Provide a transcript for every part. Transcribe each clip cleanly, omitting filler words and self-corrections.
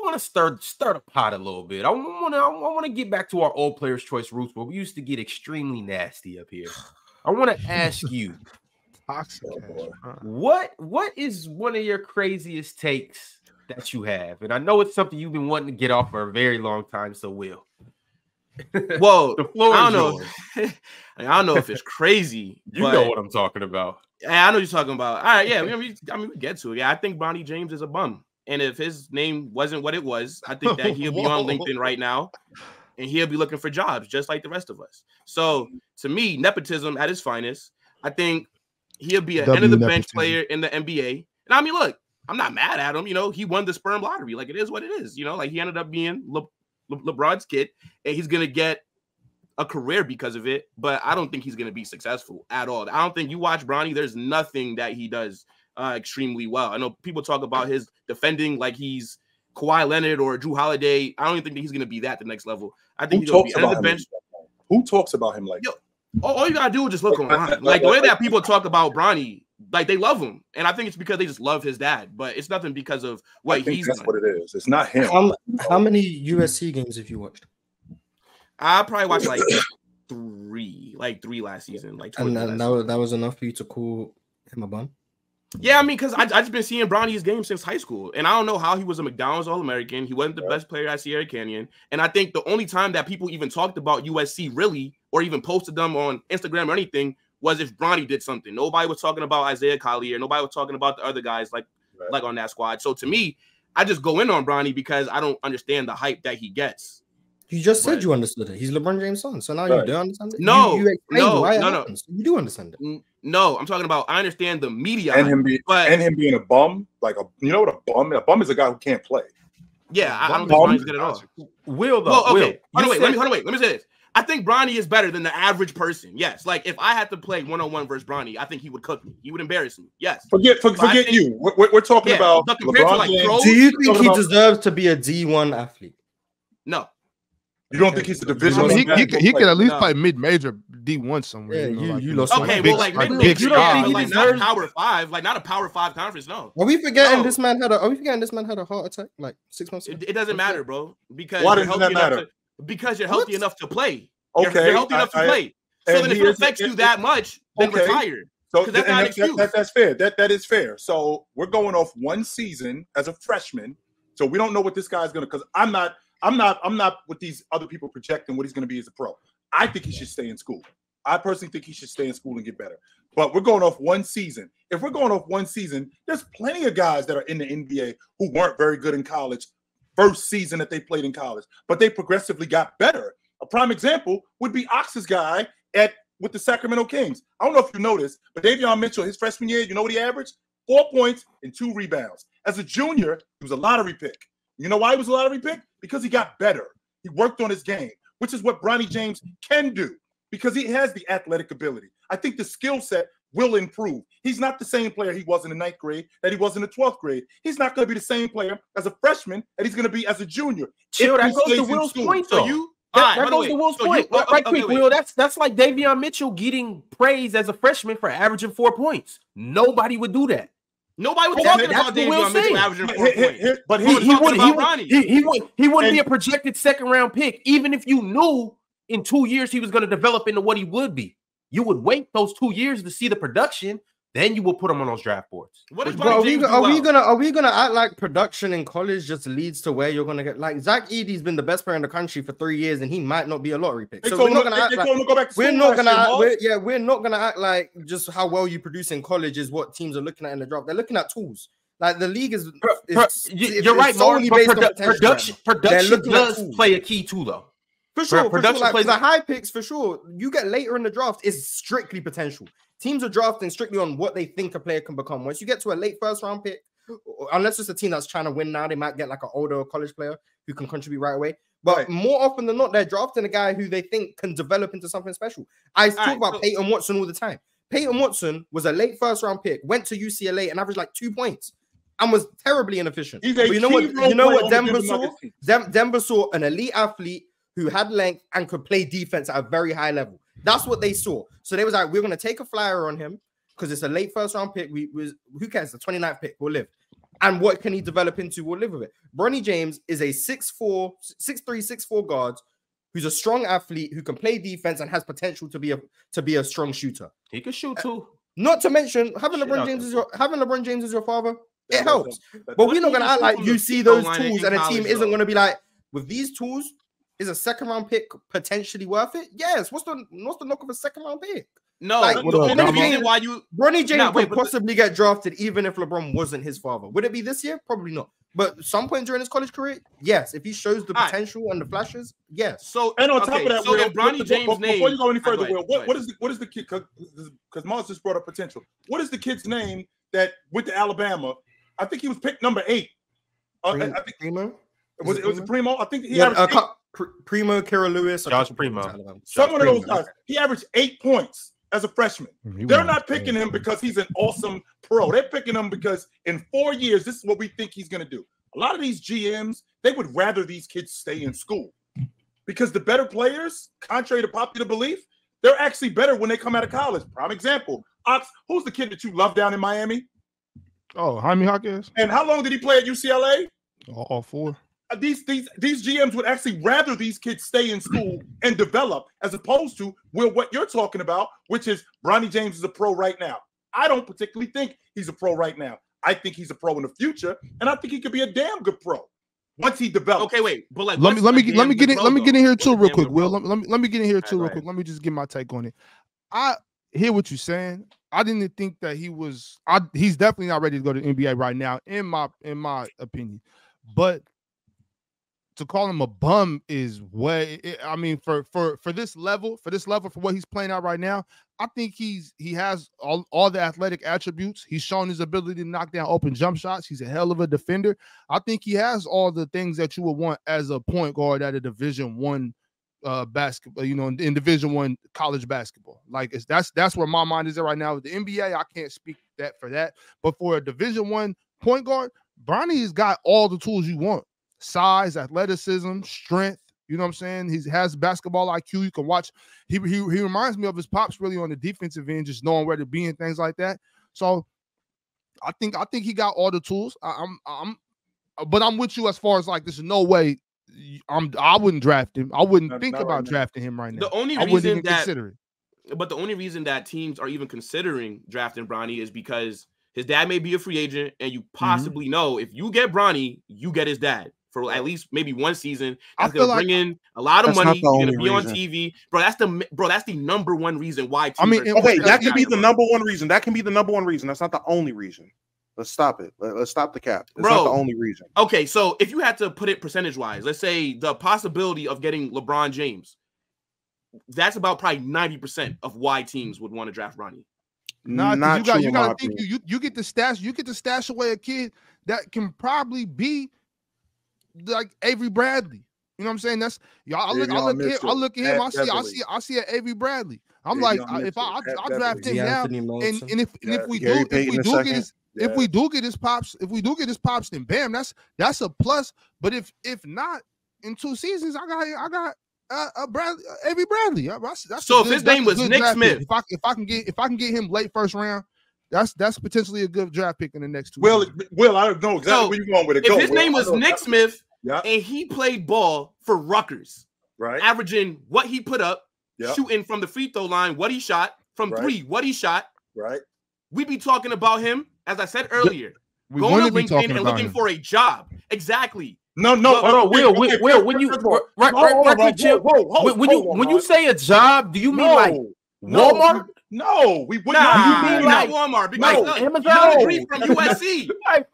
want to stir the pot a little bit. I want to get back to our old players' choice roots where we used to get extremely nasty up here. I want to ask you, what is one of your craziest takes that you have? And I know it's something you've been wanting to get off for a very long time. So, Will. Well, the floor I is don't yours. know. I don't know if it's crazy. You know what I'm talking about. I know what you're talking about. All right, yeah. I mean, we get to it. Yeah, I think Bronny James is a bum. And if his name wasn't what it was, I think that he'll be on LinkedIn right now and he'll be looking for jobs just like the rest of us. So to me, nepotism at its finest. I think he'll be an end-of-the-bench player in the NBA. And I mean, look, I'm not mad at him. You know, he won the sperm lottery. Like, it is what it is. You know, like, he ended up being LeBron's kid, and he's going to get a career because of it. But I don't think he's going to be successful at all. I don't think you watch Bronny, there's nothing that he does extremely well. I know people talk about his defending like he's Kawhi Leonard or Drew Holiday. I don't even think that he's going to be that the next level. I think he's going to be under the bench. Who talks about him like that? All you got to do is just look online. Like, the way that people talk about Bronny, like, they love him. And I think it's because they just love his dad. But it's nothing because of what he's done. That's what it is. It's not him. How many USC games have you watched? I probably watched like three last season. Like, and that was enough for you to call him a bum? Yeah, I mean, because I just been seeing Bronny's game since high school, and I don't know how he was a McDonald's All-American. He wasn't the best player at Sierra Canyon, and I think the only time that people even talked about USC really, or even posted them on Instagram or anything, was if Bronny did something. Nobody was talking about Isaiah Collier. Nobody was talking about the other guys like on that squad. So to me, I just go in on Bronny because I don't understand the hype that he gets. You just said you understood it. He's LeBron James' son, so now you do understand it. No, you no. You do understand it. No, I'm talking about I understand the media and him being a bum. Like you know what a bum is? A guy who can't play. Yeah, I don't think Bronny's good at all. Will though? Well, okay. Hold on, wait. Let me say this. I think Bronny is better than the average person. Yes, like if I had to play one-on-one versus Bronny, I think he would cook me. He would embarrass me. Yes. Forget you. We're talking about LeBron James. Do you think he deserves to be a D1 athlete? No. You don't think he's a division? I mean, he could at least play mid-major D1 somewhere. Yeah, you lost. Okay, well, like mid-major, you don't think he deserves Power 5, like not a Power 5 conference. No. Are we forgetting this man had a heart attack like 6 months ago? It doesn't matter, bro. Because why doesn't that matter? Because you're healthy enough to play. Okay, you're healthy enough to play. So then, if it affects you that much, then retire. So that's not an excuse. That's fair. That is fair. So we're going off one season as a freshman. So we don't know what this guy's gonna. Because I'm not with these other people projecting what he's going to be as a pro. I think he should stay in school. I personally think he should stay in school and get better. But we're going off one season. If we're going off one season, there's plenty of guys that are in the NBA who weren't very good in college, first season that they played in college, but they progressively got better. A prime example would be Ox's guy with the Sacramento Kings. I don't know if you noticed, but Davion Mitchell, his freshman year, you know what he averaged? 4 points and 2 rebounds. As a junior, he was a lottery pick. You know why he was a lottery pick? Because he got better. He worked on his game, which is what Bronny James can do because he has the athletic ability. I think the skill set will improve. He's not the same player he was in the 9th grade that he was in the 12th grade. He's not going to be the same player as a freshman that he's going to be as a junior. Chill, that goes to Will's point, though. That goes to Will's point. Right quick, Will, that's like Davion Mitchell getting praise as a freshman for averaging 4 points. Nobody would do that. Nobody was talking about Davion Mitchell averaging 4 points. But he wouldn't be a projected second-round pick, even if you knew in 2 years he was going to develop into what he would be. You would wait those 2 years to see the production, then you will put him on those draft boards. Are we gonna act like production in college just leads to where you're gonna get like Zach Edey's been the best player in the country for 3 years and he might not be a lottery pick. So we're not gonna act like just how well you produce in college is what teams are looking at in the draft. They're looking at tools. Like the league is you're right, Mark, but production does play a key too, though. For sure, production plays the high picks for sure. You get later in the draft is strictly potential. Teams are drafting strictly on what they think a player can become. Once you get to a late first round pick, unless it's a team that's trying to win now, they might get like an older college player who can contribute right away. But more often than not, they're drafting a guy who they think can develop into something special. I talk about Peyton Watson all the time. Peyton Watson was a late first round pick, went to UCLA and averaged like 2 points and was terribly inefficient. But you know what Denver saw? Denver saw an elite athlete who had length and could play defense at a very high level. That's what they saw. So they was like, we're going to take a flyer on him because it's a late first round pick. Who cares? The 29th pick. We'll live. and what can he develop into? We'll live with it. Bronny James is a 6'3", 6'4" guard who's a strong athlete who can play defense and has potential to be a strong shooter. He can shoot too. Not to mention having LeBron James as your father, it helps. But we're not gonna act like you see those tools and a team isn't gonna be like, with these tools, is a second round pick potentially worth it? Yes. What's the knock of a second round pick? No, like, Bronny James could but possibly get drafted even if LeBron wasn't his father. Would it be this year? Probably not. But some point during his college career, yes. If he shows the potential and the flashes, yes. So and on top of that, so Bronny James' name. Before you go any further, Will, what is the kid? Because Mars just brought up potential. What is the kid's name that went to Alabama? I think he was picked number 8. I think Primo. Was it Primo? I think he averaged Primo, Kira Lewis, Josh Primo. Someone of those guys. He averaged 8 points as a freshman. They're not picking him because he's an awesome pro. They're picking him because in 4 years, this is what we think he's going to do. A lot of these GMs, they would rather these kids stay in school because the better players, contrary to popular belief, they're actually better when they come out of college. Prime example. Ox, who's the kid that you love down in Miami? Oh, Jaime Hawkins. And how long did he play at UCLA? All 4. These GMs would actually rather these kids stay in school and develop as opposed to what you're talking about, which is Bronny James is a pro right now. I don't particularly think he's a pro right now. I think he's a pro in the future, and I think he could be a damn good pro once he develops. Okay, wait, but like, let me get in here too real quick, Will. Let me get in here too real quick. Let me just get my take on it. I hear what you're saying. I didn't think that he was. He's definitely not ready to go to the NBA right now, in my opinion. But to call him a bum is way. I mean, for this level, for what he's playing out right now, I think he has all the athletic attributes. He's shown his ability to knock down open jump shots. He's a hell of a defender. I think he has all the things that you would want as a point guard at a Division I basketball, in Division I college basketball. Like that's where my mind is at right now. With the NBA, I can't speak for that. But for a Division I point guard, Bronny's got all the tools you want. Size, athleticism, strength. You know what I'm saying? He has basketball IQ. You can watch. He reminds me of his pops really on the defensive end, just knowing where to be and things like that. So I think he got all the tools. But I'm with you as far as like there's no way I wouldn't draft him. I wouldn't think about drafting him right now. The only reason the only reason that teams are even considering drafting Bronny is because his dad may be a free agent, and you possibly know if you get Bronny, you get his dad for at least maybe one season. That's gonna bring in a lot of money. You're gonna be on TV, bro. That's the number one reason why. Okay, that can be the number one reason. That can be the number one reason. That's not the only reason. Let's stop it. Let's stop the cap. It's not the only reason. Okay, so if you had to put it percentage-wise, let's say the possibility of getting LeBron James, that's about probably 90% of why teams would want to draft Bronny. Nah, you gotta think you get the stash away a kid that can probably be like Avery Bradley. You know what I'm saying? That's I look at him. I see an Avery Bradley. I'm like, if I draft him now, and if we do get his pops, then bam, that's a plus. But if not, in 2 seasons, I got Avery Bradley. So if his name was Nick Smith, if I can get him late first round, that's potentially a good draft pick in the next 2 years. Will, I don't know exactly where you're going with it. If his name was Nick Smith, and he played ball for Rutgers, right, averaging what he put up, shooting from the free throw line, what he shot from 3, what he shot, right, we'd be talking about him, as I said earlier, going to LinkedIn and looking for a job. Exactly. No. Will, when you say a job, do you mean like Walmart? No, we would not. You mean like Walmart? Because Amazon degree from USC.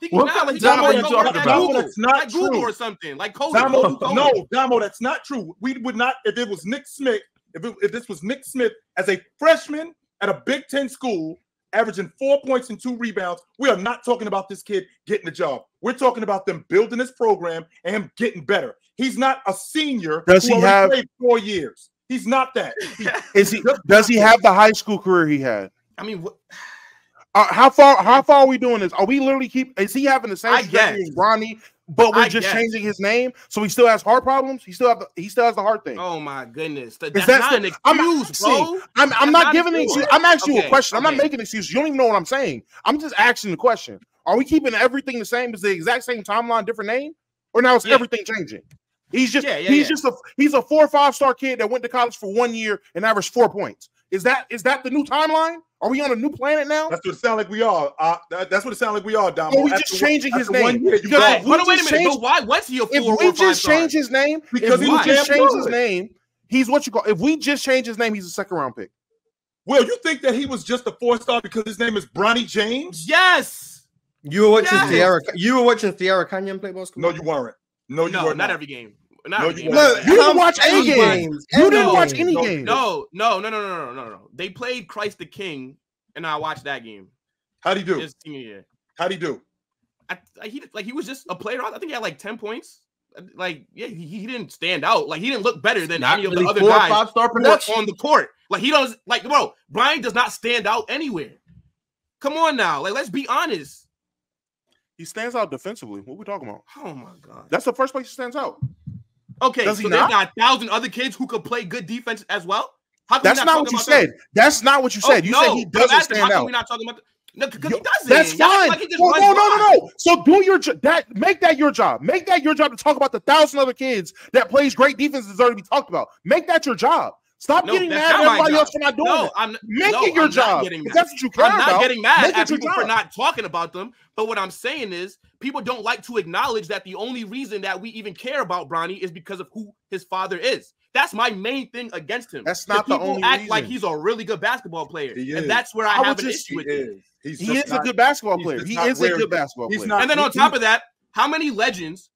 What kind of job are you talking about? That's not true. Google or something like Cody. No, Damo, that's not true. We would not. If it was Nick Smith, if this was Nick Smith as a freshman at a Big Ten school, averaging 4 points and 2 rebounds, we are not talking about this kid getting a job. We're talking about them building this program and him getting better. He's not a senior. Does he have played 4 years? He's not that. Does he have the high school career he had? I mean, how far are we doing this? Are we literally is he having the same trajectory as Bronny, but we're just changing his name so he still has heart problems? He still has the heart thing. Oh my goodness. That's not an excuse, bro. I'm not giving an excuse. I'm asking you a question. I'm not making excuses. You don't even know what I'm saying. I'm just asking the question. Are we keeping everything the same? Is the exact same timeline, different name, or now it's everything changing? He's just he's a 4 or 5 star kid that went to college for 1 year and averaged 4 points. Is that the new timeline? Are we on a new planet now? That's what it sounds like we are. That's what it sounds like we are, Dom. Are we just changing his name? Wait a minute. But why was he a 4 or 5 star? If we just change his name, he's what you call. If we just change his name, he's a 2nd round pick. Will, you think that he was just a 4-star because his name is Bronny James? Yes. You were watching Sierra Canyon play basketball? No, you weren't. No, you weren't. Not every game. You didn't watch any games. You didn't watch any games. No. They played Christ the King, and I watched that game. How'd he do? His senior year. How'd he do? He was just a player. I think he had like 10 points. He didn't stand out. Like, he didn't look better than any of the other guys 5-star production on the court. Like, he doesn't bro. Brian does not stand out anywhere. Come on now, like, let's be honest. He stands out defensively. What are we talking about? Oh my god, that's the first place he stands out. Okay, so there's not 1,000 other kids who could play good defense as well. That's not what you said. That's not what you said. You said he doesn't stand out. We're not talking about. No, because he doesn't. That's fine. No. So do your make that your job. Make that your job to talk about the 1,000 other kids that plays great defense deserve to be talked about. Make that your job. Stop getting mad at everybody else for not doing it. Make it your job. That's what you care about. I'm not getting mad at people for not talking about them. But what I'm saying is, people don't like to acknowledge that the only reason that we even care about Bronny is because of who his father is. That's my main thing against him. That's not the only reason. People act like he's a really good basketball player, and that's where I have an issue with him. He is a good basketball player. He is a good basketball player. And then on top of that, how many legends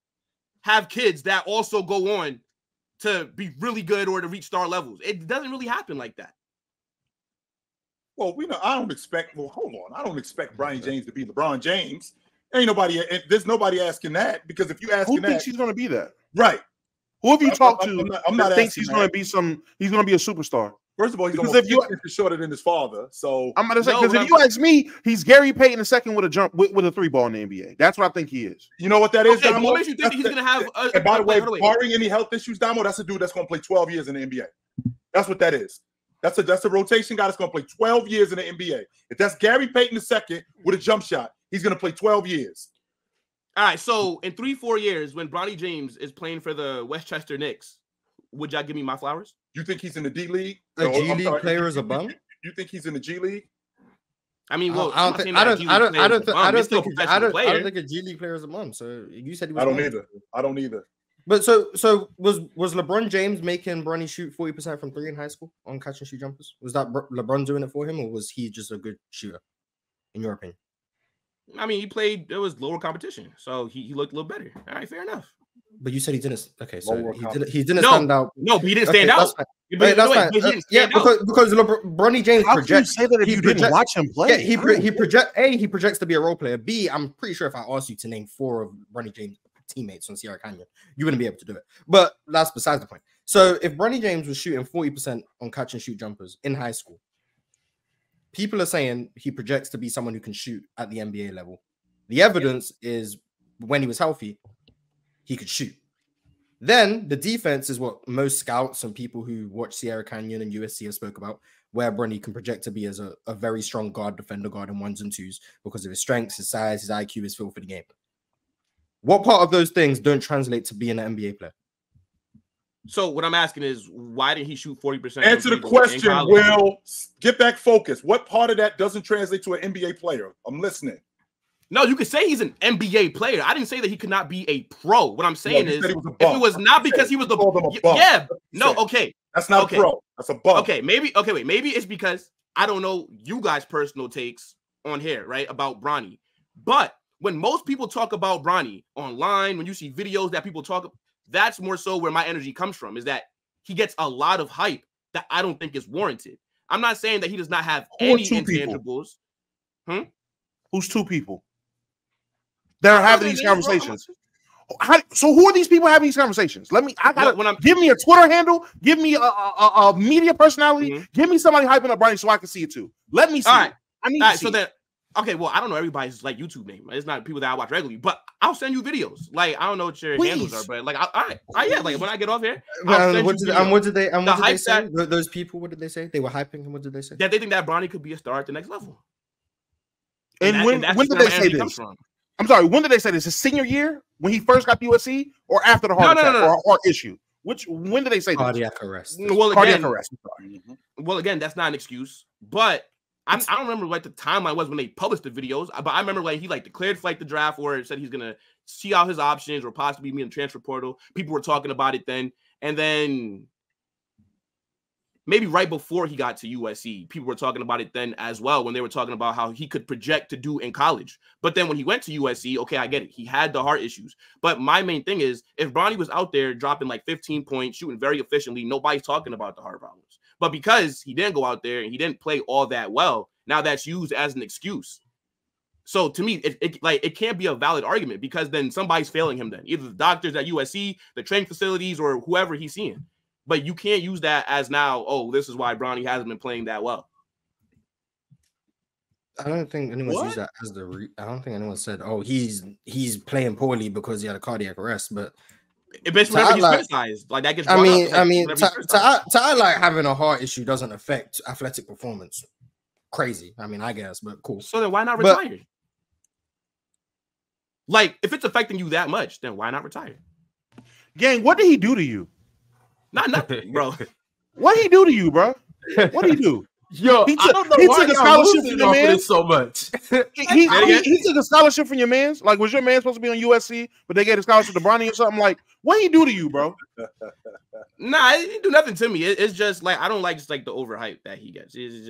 have kids that also go on to be really good or to reach star levels? It doesn't really happen like that. Well, I don't expect. Well, hold on. I don't expect Bronny James to be LeBron James. There's nobody asking that, because if you asking that, who thinks he's going to be that? Right. Who have you talked to? I'm not thinks he's going to be he's going to be a superstar. First of all, he's almost 50 inches shorter than his father. So I'm going to say, because if you ask me, he's Gary Payton II with a jump with a 3-ball in the NBA. That's what I think he is. You know what that is, Damo? What makes you think he's going to have? And by the way, barring any health issues, Damo, that's a dude that's going to play 12 years in the NBA. That's what that is. That's a rotation guy that's going to play 12 years in the NBA. If that's Gary Payton II with a jump shot, he's going to play 12 years. All right, so in 3-4 years, when Bronny James is playing for the Westchester Knicks, would y'all give me my flowers? You think he's in the D League? The G League player is a bum? You think he's in the G League? I mean, well, I don't think a G League player is a bum. So you said he was. I don't either. But so was LeBron James making Bronny shoot 40% from 3 in high school on catch and shoot jumpers? Was that LeBron doing it for him, or was he just a good shooter, in your opinion? I mean, it was lower competition, so he looked a little better. All right, fair enough. But you said he didn't. Okay, so he didn't stand out. No, but he didn't stand out. That's fine. Because Bronny James projects. How can you say that if you didn't watch him play? Yeah, he projects to be a role player. B, I'm pretty sure if I asked you to name 4 of Bronny James' teammates on Sierra Canyon, you wouldn't be able to do it. But that's besides the point. So if Bronny James was shooting 40% on catch and shoot jumpers in high school, people are saying he projects to be someone who can shoot at the NBA level. The evidence is when he was healthy, he could shoot. Then the defense is what most scouts and people who watch Sierra Canyon and USC have spoke about, where Bronny can project to be as a very strong defender guard in 1s and 2s because of his strengths, his size, his IQ, his feel for the game. What part of those things don't translate to being an NBA player? So what I'm asking is, why did he shoot 40%? Answer the question, Will. Get back focused. What part of that doesn't translate to an NBA player? I'm listening. No, you could say he's an NBA player. I didn't say that he could not be a pro. What I'm saying is, if it was not because he was the okay. That's not a pro. That's a bum. Maybe it's because I don't know you guys' personal takes on here, right, about Bronny. But when most people talk about Bronny online, when you see videos that people talk, that's more so where my energy comes from, is that he gets a lot of hype that I don't think is warranted. I'm not saying that he does not have any intangibles. Who's 2 people? They're having these conversations. So who are these people having these conversations? Give me a Twitter handle. Give me a media personality. Give me somebody hyping up Bronny so I can see it too. Let me see. All right. I need to see. So then, okay. Well, I don't know everybody's like YouTube name. It's not people that I watch regularly, but I'll send you videos. Like, I don't know what your handles are, but like, all right, like when I get off here, what did they say? Those people, what did they say? They were hyping him. What did they say? That they think that Bronny could be a star at the next level. And when did they say this? I'm sorry, when did they say this? His senior year? When he first got the USC? Or after the heart attack or a heart issue? When did they say cardiac arrest? Cardiac arrest. Well, again, that's not an excuse. But I don't remember like the timeline was when they published the videos. But I remember like he like declared for like the draft or said he's gonna see out his options or possibly be in the transfer portal. People were talking about it then. And then maybe right before he got to USC, people were talking about it then as well when they were talking about how he could project to do in college. But then when he went to USC, okay, I get it. He had the heart issues. But my main thing is if Bronny was out there dropping like 15 points, shooting very efficiently, nobody's talking about the heart problems. But because he didn't go out there and he didn't play all that well, now that's used as an excuse. So to me, it can't be a valid argument because then somebody's failing him then. Either the doctors at USC, the training facilities, or whoever he's seeing. But you can't use that as now, oh, this is why Bronny hasn't been playing that well. I don't think anyone's used that as I don't think anyone said, oh, he's playing poorly because he had a cardiac arrest. But he's criticized. Like that gets I mean, to like having a heart issue doesn't affect athletic performance. Crazy. I mean, I guess, but cool. So then why not retire? Like, if it's affecting you that much, then why not retire? Gang, what did he do to you? Not nothing, bro. What did he do to you, bro? What did he do? Yo, he took a scholarship from your man so much. he took a scholarship from your man's. Like, was your man supposed to be on USC, but they gave a scholarship to Bronny or something? Like, what he do to you, bro? Nah, he didn't do nothing to me. It's just like I don't like just like the overhype that he gets. It's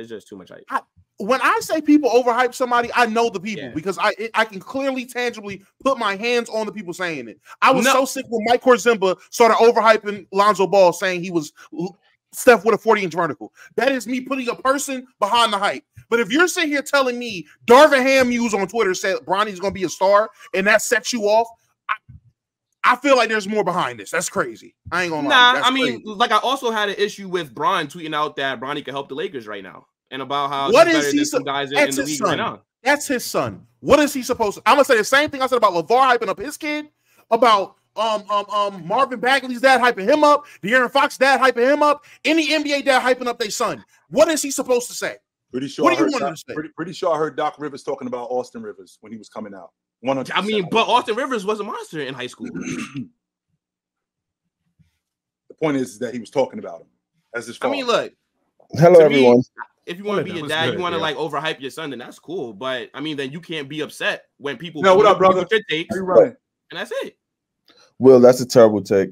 just too much hype. When I say people overhype somebody, I know the people because I can clearly, tangibly put my hands on the people saying it. I was so sick when Mike Korzimba started overhyping Lonzo Ball, saying he was Steph with a 40-inch vertical. That is me putting a person behind the hype. But if you're sitting here telling me Darvin Ham Hughes on Twitter said Bronny's going to be a star and that sets you off, I feel like there's more behind this. That's crazy. I ain't gonna lie. I mean, like I also had an issue with Bron tweeting out that Bronny could help the Lakers right now. And about how what is he some guys in the league right now. That's his son. What is he supposed to? I'm gonna say the same thing I said about LeVar hyping up his kid, about Marvin Bagley's dad hyping him up, De'Aaron Fox's dad hyping him up, any NBA dad hyping up their son. What is he supposed to say? Pretty sure I heard Doc Rivers talking about Austin Rivers when he was coming out. 100%. I mean, but Austin Rivers was a monster in high school. The point is that he was talking about him as his father. I mean, look. Hello, everyone. If you want to be a dad, you want to like overhype your son, then that's cool. But I mean, then you can't be upset when people. No, what up, brother? Your take, right? And that's it. Will, that's a terrible take.